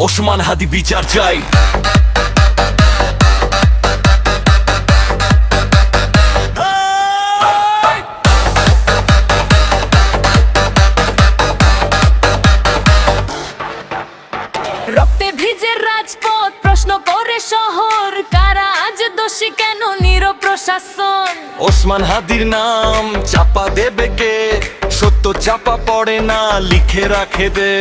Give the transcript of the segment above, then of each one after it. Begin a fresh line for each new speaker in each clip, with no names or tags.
ওসমান হাদি বিচার চাই।
রক্তে ভিজে রাজপথ, প্রশ্ন করে শহর, কারা আজ দোষী, কেন নীরব প্রশাসন?
ওসমান হাদির নাম চাপা দেবে কে? সত্য চাপা পড়ে না, লিখে রাখে দে।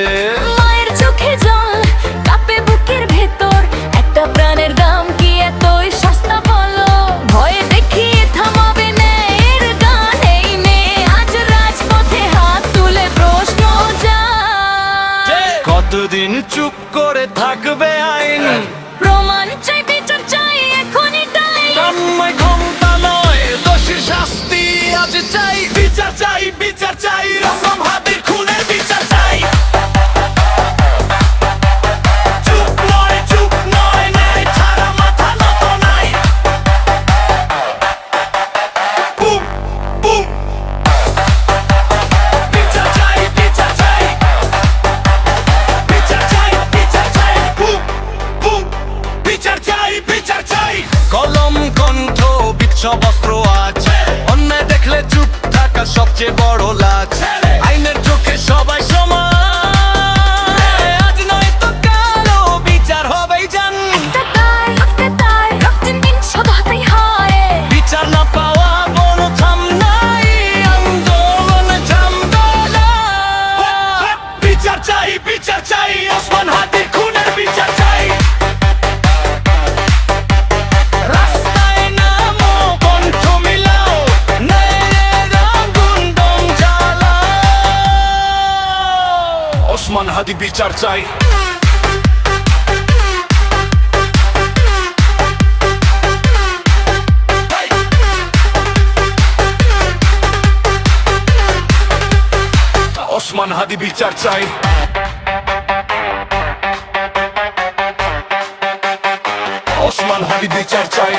মায়ের চোখে জল কাঁপে বুকের ভেতর, একটা প্রাণের দাম কি এতই সস্তা বলো? ভয়ে দেখিয়ে থামাবে না এর গান, এই মেয়ে আজ রাজপথে হাত তুলে প্রশ্ন যায়।
কতদিন চুপ করে থাকবে আইন?
প্রমাণ চাই, বিচার চাই, এখনই টাইম।
কাম্মায় ক্ষমতা নয়, দোষীর শাস্তি আজ চাই। বিচার চাই, বিচার চাই, ওসমান হাদির খুনের বিচার চাই। চুপ নয়, চুপ নয়, ন্যায় ছাড়া মাথা নত নাই। বুম বুম, বিচার চাই, বিচার চাই, বিচার চাই, বিচার চাই, বুম বুম, বিচার চাই, বিচার চাই। কলম কণ্ঠ বিৎসব অস্ত্র আছে, অন্যায় দেখলে চুপ থাকা সবচেয়ে বড় লাজ। আইনের চোখে সবাই সমান, আজ নয় তো কালো বিচার হবেই জান।
একটা দায়, একটা দায়, রক্তের বিন শোধ হতেই হয়।
বিচার না পাওয়া কোনো থাম নাই, আন্দোলন থামবে না। বিচার চাই, বিচার চাই, ওসমান হাদির খুনের বিচার চাই। রাস্তায় নামো, কণ্ঠ মিলাও, ন্যায়ের আগুন দম জ্বালাও। ওসমান হাদি বিচার চাই। ওসমান হাদি বিচার চাই। ওসমান হাদি বিচার চাই।